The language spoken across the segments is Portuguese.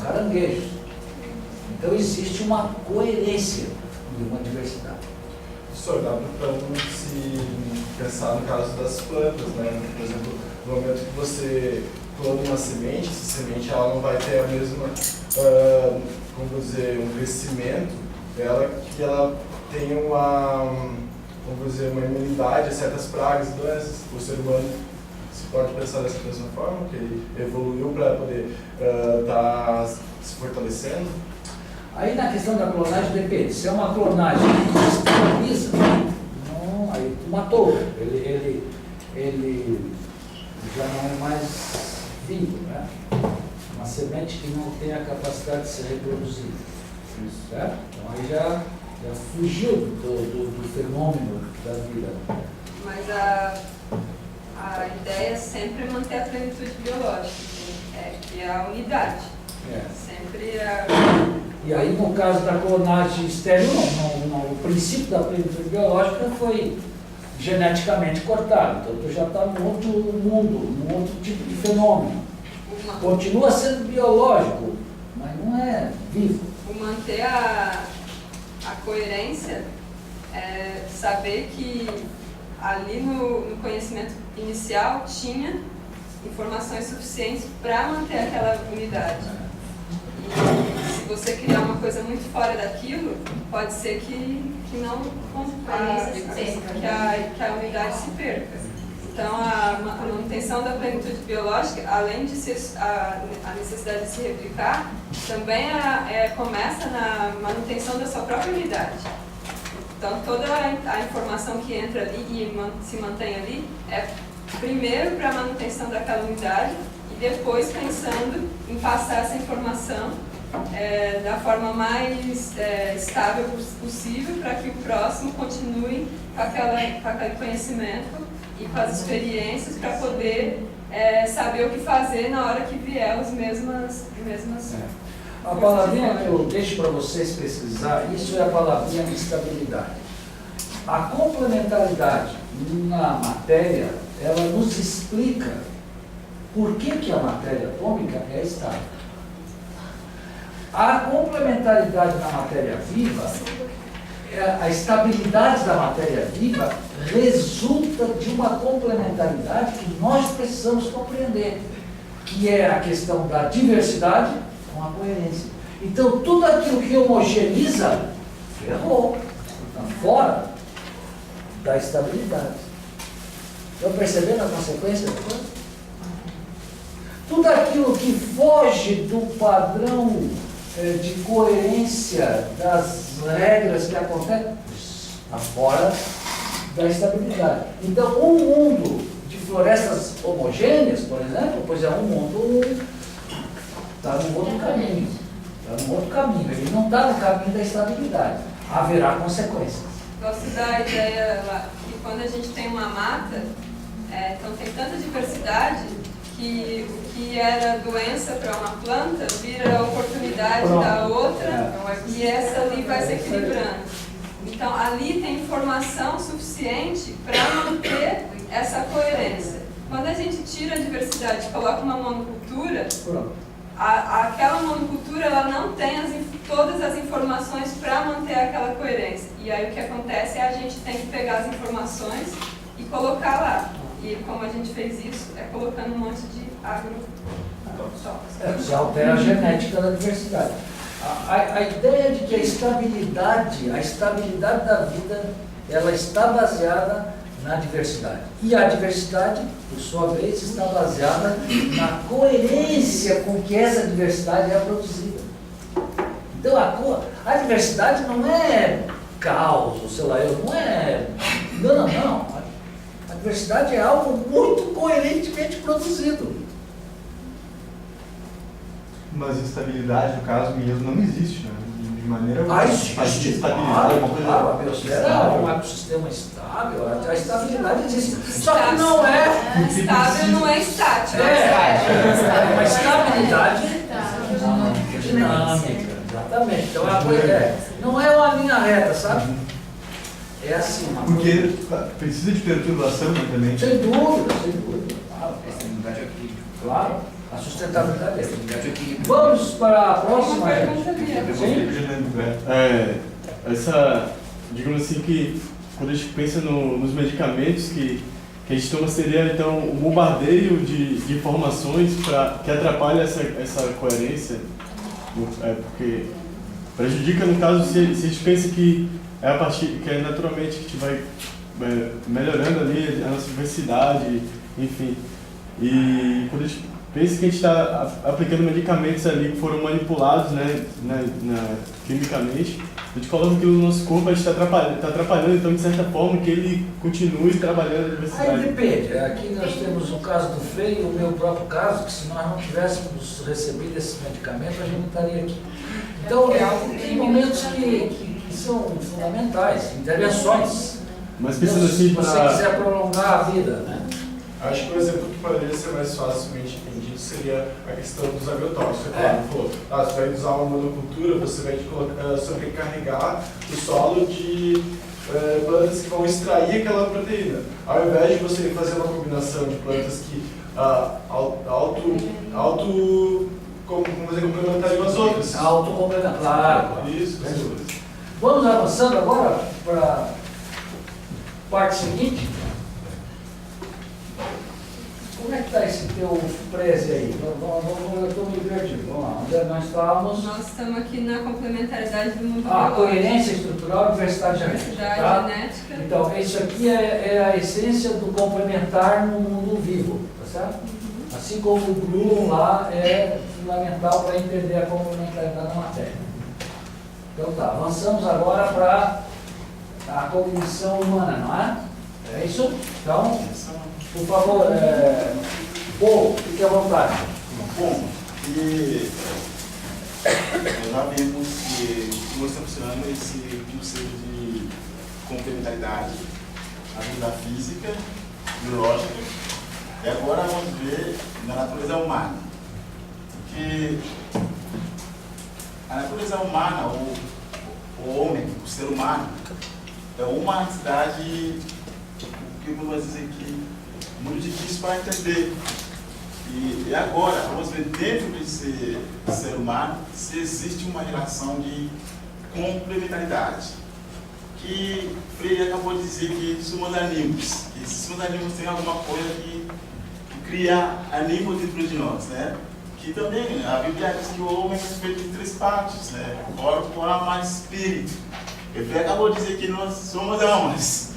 caranguejos. Então existe uma coerência de uma diversidade. Professor, dá para se pensar no caso das plantas, né? Por exemplo, no momento que você planta uma semente, essa semente ela não vai ter a mesma, como dizer, um crescimento dela, que ela tem uma, vamos dizer, uma imunidade a certas pragas e doenças. O ser humano se pode pensar dessa mesma forma, que ele evoluiu para poder estar se fortalecendo. Aí na questão da clonagem depende. Se é uma clonagem que esteriliza, não, aí tu matou. Ele já não é mais vivo, né? Uma semente que não tem a capacidade de se reproduzir. Certo? Então aí já fugiu do fenômeno da vida. Mas a ideia é sempre manter a plenitude biológica, que é a unidade. Sempre E aí, no caso da clonagem estéril, o princípio da plenitude biológica foi geneticamente cortado. Então, tu já está num outro mundo, num outro tipo de fenômeno. Continua sendo biológico, mas não é vivo. O manter a coerência é saber que ali no conhecimento inicial tinha informações suficientes para manter aquela unidade. E se você criar uma coisa muito fora daquilo, pode ser que não que a unidade se perca. Então, a manutenção da plenitude biológica, além de a necessidade de se replicar, também começa na manutenção da sua própria unidade. Então, toda a informação que entra ali e se mantém ali é primeiro para a manutenção daquela unidade e depois pensando em passar essa informação da forma mais estável possível para que o próximo continue com aquele conhecimento e com as experiências para poder saber o que fazer na hora que vier as mesmas. A palavrinha que eu deixo para vocês pesquisar, isso é a palavrinha estabilidade. A complementaridade na matéria, ela nos explica por que a matéria atômica é estável. A complementaridade na matéria viva, a estabilidade da matéria viva resulta de uma complementaridade que nós precisamos compreender, que é a questão da diversidade com a coerência. Então, tudo aquilo que homogeneiza, ferrou, está fora da estabilidade. Estão percebendo a consequência da coisa? Tudo aquilo que foge do padrão de coerência das regras que acontecem, está fora da estabilidade. Então, um mundo de florestas homogêneas, por exemplo, pois é um mundo está num outro caminho. Está num outro caminho. Ele não está no caminho da estabilidade. Haverá consequências. Gosto da ideia lá, que quando a gente tem uma mata, então tem tanta diversidade que o que era doença para uma planta vira oportunidade da outra e essa ali vai se equilibrando. Então ali tem informação suficiente para manter essa coerência. Quando a gente tira a diversidade e coloca uma monocultura, aquela monocultura ela não tem todas as informações para manter aquela coerência. E aí o que acontece é a gente tem que pegar as informações e colocar lá. E como a gente fez isso, colocando um monte de Você altera a genética da diversidade. A ideia de que a estabilidade da vida, ela está baseada na diversidade. E a diversidade, por sua vez, está baseada na coerência com que essa diversidade é produzida. Então, a diversidade não é caos, ou sei lá, não é... Não. A diversidade é algo muito coerentemente produzido. Mas instabilidade, no caso mesmo, não existe, né? De maneira existe. Estabilidade, uma coisa a biosfera é um ecossistema estável, a estabilidade existe. Só que não é... Estável não é estático. É uma estabilidade dinâmica, exatamente. Então a coisa não é uma linha reta, sabe? É assim. Porque precisa de perturbação também. Sem dúvida. A estabilidade aqui. Claro. a sustentabilidade dele. Vamos para a próxima. Uma pergunta ali. Sim? Digamos assim, que quando a gente pensa nos medicamentos que a gente toma, seria então um bombardeio de informações que atrapalha essa coerência, porque prejudica, no caso, se a gente pensa que é a partir, que é naturalmente que a gente vai melhorando ali a nossa diversidade, enfim. E quando a gente pensa que a gente está aplicando medicamentos ali que foram manipulados, né, quimicamente, a gente coloca aquilo no nosso corpo, a gente está atrapalhando, então, de certa forma, que ele continue trabalhando a diversidade. Aí depende. Aqui nós temos o caso do Frei e o meu próprio caso, que se nós não tivéssemos recebido esse medicamento, a gente não estaria aqui. Então, tem momentos que são fundamentais, intervenções. Mas pensando assim, se você quiser prolongar a vida, né? Acho que o exemplo que poderia ser mais facilmente entendido seria a questão dos agrotóxicos. Você falou, você vai usar uma monocultura, você vai sobrecarregar o solo de plantas que vão extrair aquela proteína. Ao invés de você fazer uma combinação de plantas que complementariam as outras. Autocomplementar, claro. Isso. Vamos avançando agora para a parte seguinte. Como é que está esse teu preze aí? Eu estou meio perdido. Vamos lá. Onde é que nós estávamos? Nós estamos aqui na complementaridade do mundo A biológico. Coerência estrutural e diversidade genética. Diversidade Tá? genética. Então, isso aqui é a essência do complementar no mundo vivo, tá certo? Assim como o Bloom lá é fundamental para entender a complementaridade da matéria. Então tá, avançamos agora para a cognição humana, não é? É isso? Então, por favor, Paul, fique à vontade. Bom, e nós já vimos como está funcionando esse conceito de complementaridade, a vida física, biológica, e agora vamos ver na natureza humana. Que a natureza humana, o homem, o ser humano, é uma entidade que vamos dizer que muito difícil para entender. E agora, vamos ver dentro desse ser humano se existe uma relação de complementaridade. Que Freire acabou de dizer que somos animos, que somos animos tem alguma coisa que cria animo dentro de nós, né? Que também a Bíblia diz que o homem é feito de 3 partes, né? Corpo, alma e espírito. Ele acabou de dizer que nós somos almas.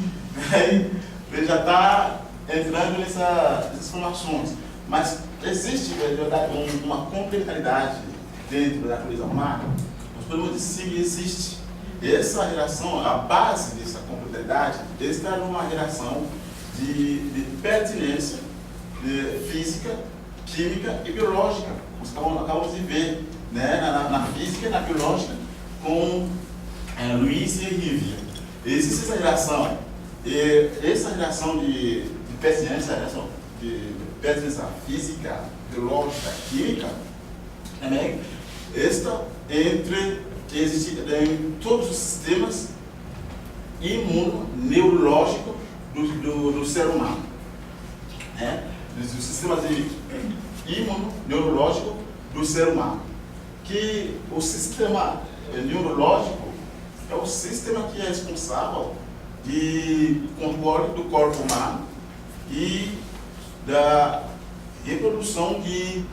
Ele já está entrando nessas informações. Mas existe, na verdade, uma complementaridade dentro da natureza humana? Nós podemos dizer que existe. Essa relação, a base dessa complementaridade, está numa relação de pertinência física, química e biológica. Nós acabamos de ver, né, na física e na biológica com Luiz e Rivia. Existe essa relação. E essa relação de pertinência, pertinência física, biológica, química, também esta existe em todos os sistemas imunoneurológicos do ser humano. Os sistemas imunoneurológicos do ser humano. Que o sistema neurológico é o sistema que é responsável de controle do corpo humano e da reprodução de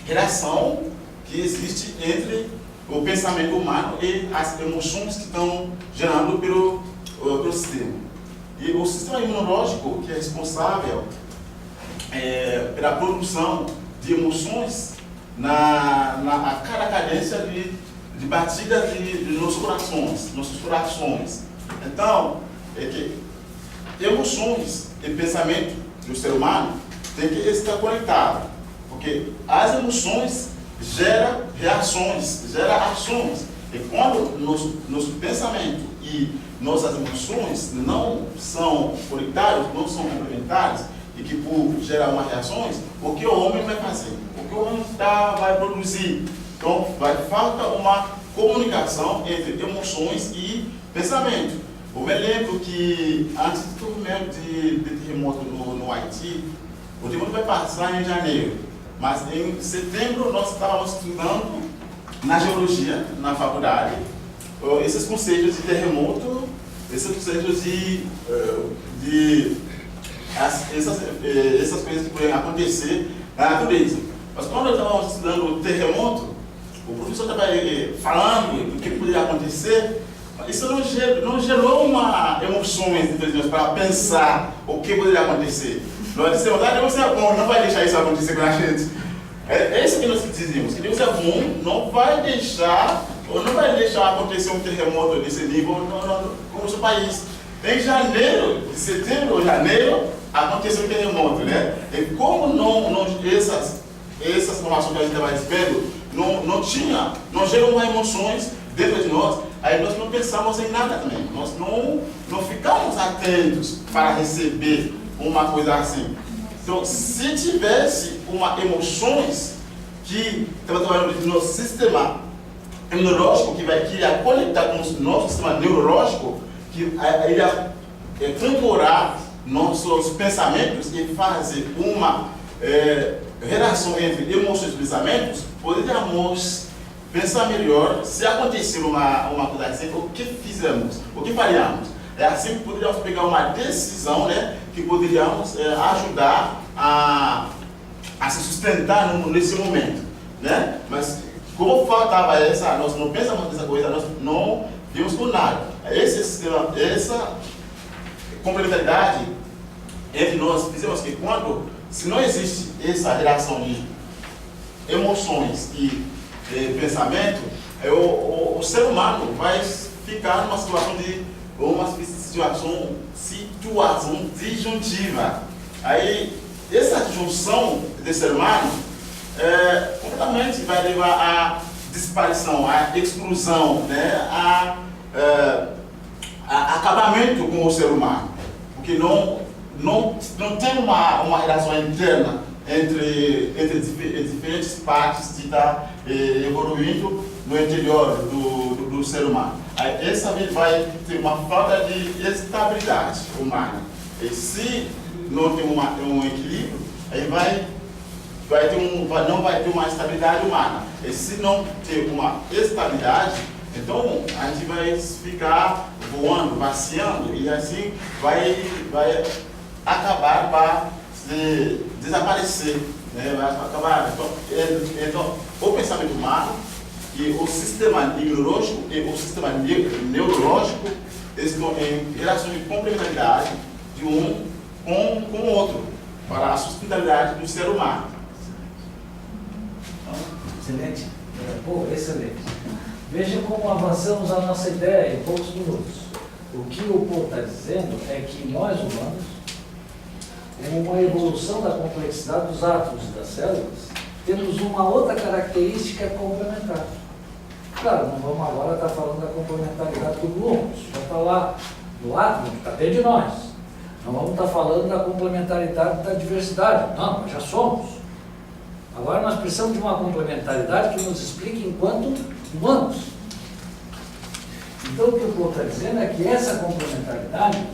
relação que existe entre o pensamento humano e as emoções que estão gerando pelo sistema. E o sistema imunológico, que é responsável pela produção de emoções a cada cadência de batida de nossos corações. Então, é que emoções e pensamento do ser humano tem que estar conectado, porque as emoções geram reações, geram ações. E quando nosso pensamento e nossas emoções não são conectados, não são complementares, e que por gerar uma reações, o que o homem vai fazer? O que o homem vai produzir? Então, vai falta uma comunicação entre emoções e pensamento. Eu me lembro que antes do mesmo de terremoto no Haiti, o terremoto vai passar em janeiro, mas em setembro nós estávamos estudando na geologia, na faculdade, esses conceitos de terremoto, esses conceitos essas coisas que podem acontecer na natureza. Mas quando nós estávamos estudando o terremoto, o professor estava falando do que poderia acontecer, isso não gerou uma emoções entre nós para pensar o que poderia acontecer. Nós dissemos, Deus é bom, não vai deixar isso acontecer com a gente. É isso que nós dizemos, que Deus é bom, não vai deixar acontecer um terremoto desse nível no nosso país. Em janeiro, de setembro ou janeiro, aconteceu um terremoto, né? E como essas informações que a gente estava recebendo não geram mais emoções dentro de nós, aí nós não pensamos em nada também. Nós não ficamos atentos para receber uma coisa assim. Então, se tivesse emoções que estão trabalhando no nosso sistema imunológico, que ia conectar com o nosso sistema neurológico, que iria controlar nossos pensamentos e fazer uma relação entre emoções e pensamentos, poderíamos pensar melhor se acontecer uma coisa assim, o que fizemos, o que faríamos. É assim que poderíamos pegar uma decisão, né, que poderíamos ajudar a se sustentar nesse momento, né? Mas como faltava nós não pensamos nessa coisa, nós não vimos por nada. Essa complementaridade entre nós, dizemos que se não existe essa relação de emoções e pensamento, o ser humano vai ficar numa situação disjuntiva. Aí, essa disjunção do ser humano completamente vai levar à disparição, à exclusão, né? a acabamento com o ser humano. Porque não tem uma relação interna entre diferentes partes que está evoluindo no interior do ser humano. Aí, essa vai ter uma falta de estabilidade humana. E se não tem um equilíbrio, aí não vai ter uma estabilidade humana. E se não ter uma estabilidade, então a gente vai ficar voando, passeando, e assim vai acabar para desaparecer, né? Vai acabar. Então, o pensamento humano e o sistema imunológico e o sistema neurológico estão em relação de complementaridade de um com o outro para a sustentabilidade do ser humano. Excelente. Excelente. Veja como avançamos a nossa ideia em poucos minutos. O que o Paul está dizendo é que nós humanos, uma evolução da complexidade dos átomos e das células, temos uma outra característica complementar. Claro, não vamos agora estar falando da complementaridade do glúmus, vamos falar do átomo que está dentro de nós. Não vamos estar falando da complementaridade da diversidade. Não, nós já somos. Agora nós precisamos de uma complementaridade que nos explique enquanto humanos. Então o que o Paul está dizendo é que essa complementaridade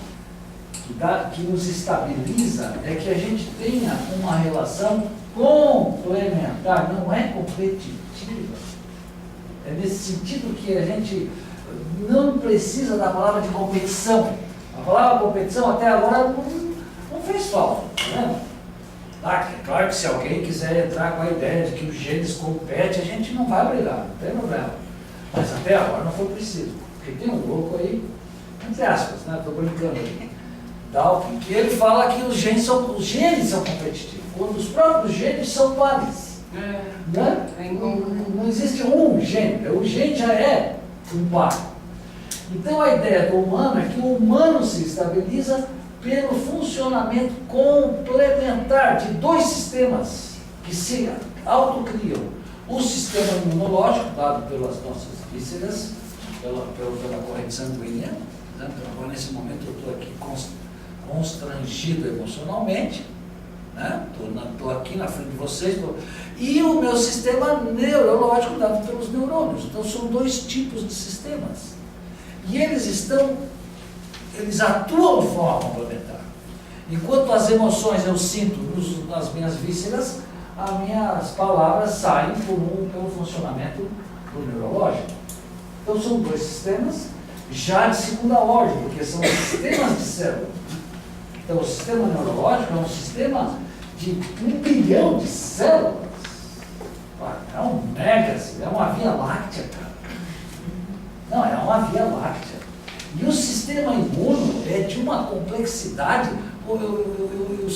que nos estabiliza é que a gente tenha uma relação complementar, não é competitiva. É nesse sentido que a gente não precisa da palavra de competição. A palavra competição até agora não fez falta, né? É claro que se alguém quiser entrar com a ideia de que os genes competem, a gente não vai brigar, não tem problema. Mas até agora não foi preciso. Porque tem um louco aí, entre aspas, né? Estou brincando aí, Dawkins, que ele fala que os genes são competitivos, quando os próprios genes são pares. Né? Não existe um gene, o gene já é um par. Então a ideia do humano é que o humano se estabiliza pelo funcionamento complementar de dois sistemas que se autocriam. O sistema imunológico, dado pelas nossas vísceras, pela corrente sanguínea, né? Agora nesse momento eu estou aqui constrangido emocionalmente, né? Estou aqui na frente de vocês, e o meu sistema neurológico dado pelos neurônios. Então são dois tipos de sistemas. E eles estão eles atuam de forma complementar. Enquanto as emoções eu sinto nas minhas vísceras, as minhas palavras saem pelo funcionamento do neurológico. Então são dois sistemas já de segunda ordem, porque são sistemas de célula. Então o sistema neurológico é um sistema de 1 bilhão de células. É um mega, é uma via láctea, cara. Não, é uma via láctea. E o sistema imuno é de uma complexidade. Eu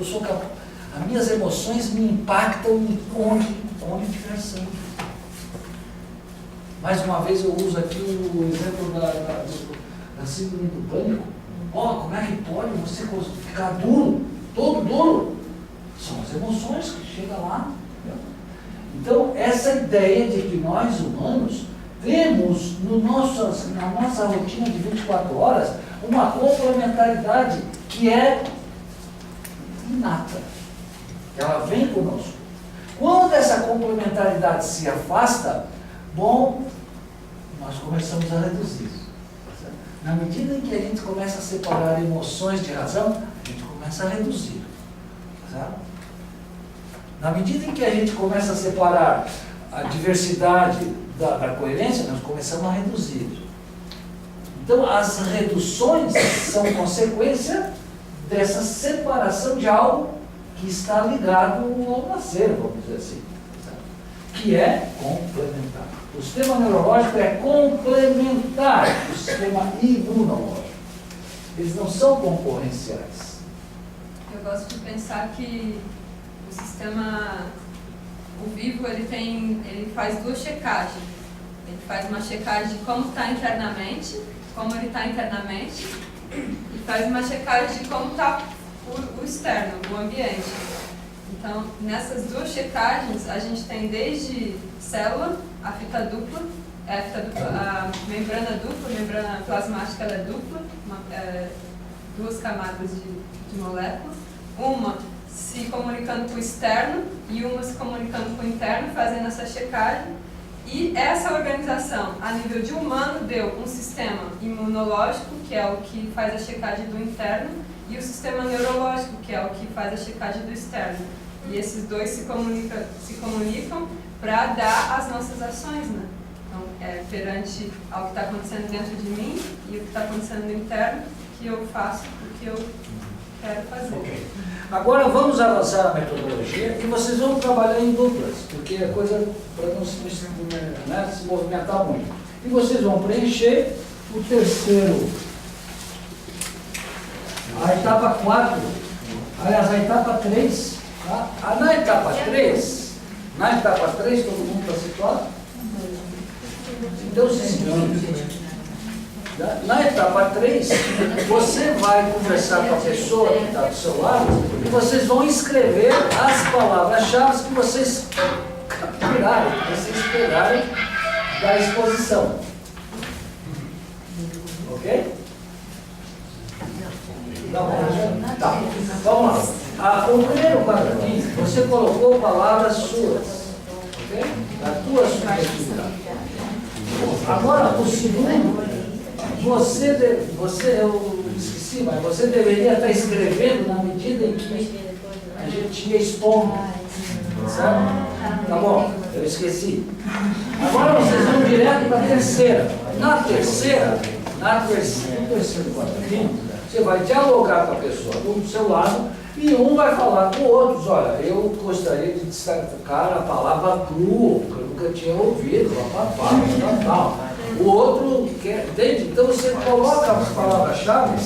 sou capaz. As minhas emoções me impactam onde tiver sangue. Mais uma vez eu uso aqui o exemplo da síndrome do pânico. Como é que pode você ficar duro, todo duro? São as emoções que chegam lá. Entendeu? Então, essa ideia de que nós humanos temos na nossa rotina de 24 horas uma complementaridade que é inata. Ela vem conosco. Quando essa complementaridade se afasta, nós começamos a reduzir. Certo? Na medida em que a gente começa a separar emoções de razão, a gente começa a reduzir. Certo? Na medida em que a gente começa a separar a diversidade da coerência, nós começamos a reduzir. Então, as reduções são consequência dessa separação de algo que está ligado ao nascer, vamos dizer assim, que é complementar. O sistema neurológico é complementar o sistema imunológico. Eles não são concorrenciais. Eu gosto de pensar que o sistema, o vivo, ele faz duas checagens. Ele faz uma checagem de como está internamente, como ele está internamente, e faz uma checagem de como está o externo, o ambiente. Então, nessas duas checagens, a gente tem desde célula, a fita dupla, a membrana dupla, a membrana plasmática ela é dupla, duas camadas de moléculas, uma se comunicando com o externo e uma se comunicando com o interno, fazendo essa checagem. E essa organização, a nível de humano, deu um sistema imunológico, que é o que faz a checagem do interno, e o sistema neurológico, que é o que faz a checagem do externo. E esses dois se comunicam para dar as nossas ações, né? Então, perante ao que está acontecendo dentro de mim e o que está acontecendo no interno, que eu faço o que eu quero fazer. Okay. Agora vamos avançar a metodologia e vocês vão trabalhar em duplas, porque é coisa para não se movimentar muito. E vocês vão preencher o terceiro, a etapa 4, aliás, a etapa 3. Tá? Na etapa 3, todo mundo está situado? Então, na etapa 3, você vai conversar com a pessoa que está do seu lado e vocês vão escrever as palavras-chave que vocês capturaram, que vocês pegaram da exposição. Ok? Tá. Vamos lá. O primeiro quadradinho, você colocou palavras suas. Ok? A tua subjetividade. Agora, o segundo, eu esqueci, mas você deveria estar escrevendo na medida em que a gente ia expondo. Certo? Tá bom, eu esqueci. Agora vocês vão direto para a terceira. No terceiro quadradinho, você vai dialogar com a pessoa do seu lado e um vai falar com o outro. Olha, eu gostaria de destacar a palavra cru, que eu nunca tinha ouvido, tal. O outro quer, entende? Então você coloca as palavras-chave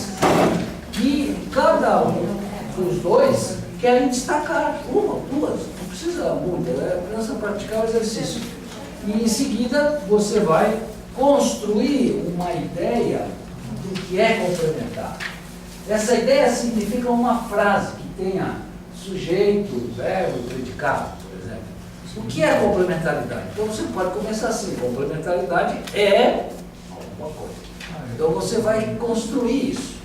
que cada um dos dois querem destacar, uma, duas, não precisa muito, é apenas praticar o exercício. E em seguida você vai construir uma ideia do que é complementar. Essa ideia significa uma frase que tenha sujeito, verbo, predicado, por exemplo. O que é complementaridade? Então você pode começar assim: complementaridade é alguma coisa. Então você vai construir isso.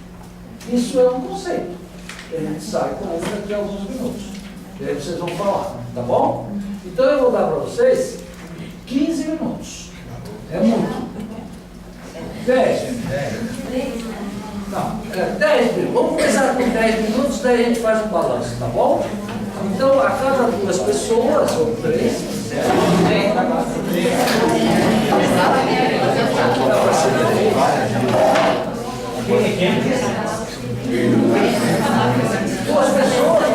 Isso é um conceito. A gente sai com ele daqui a alguns minutos. E aí vocês vão falar, tá bom? Então eu vou dar para vocês 15 minutos. É muito. 10. Não, 10 minutos. Vamos começar com 10 minutos, daí a gente faz um balanço, tá bom? Então, a cada 2 pessoas, ou 3, duas pessoas.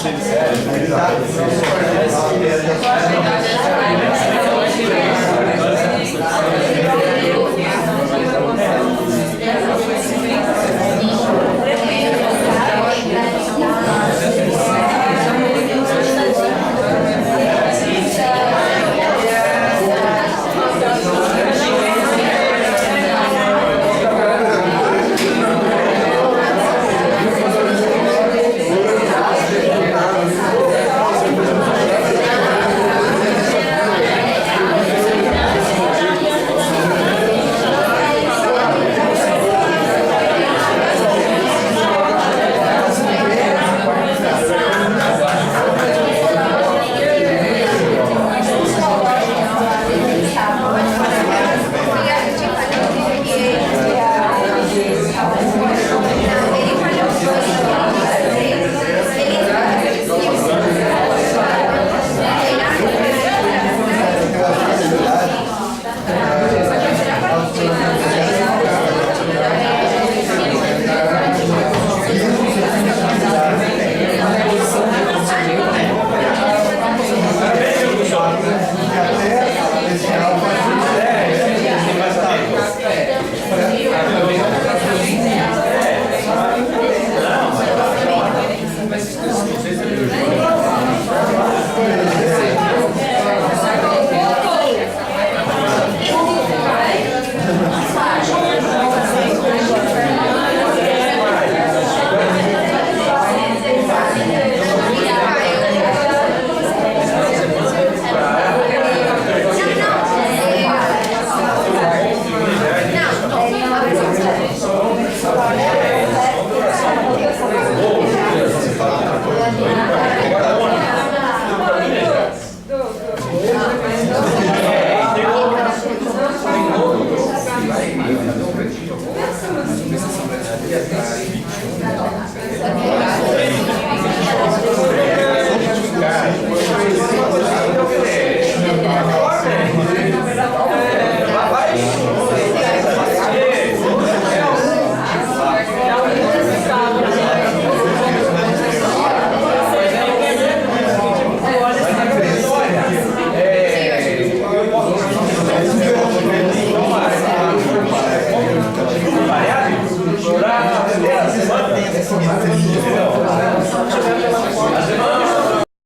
A semana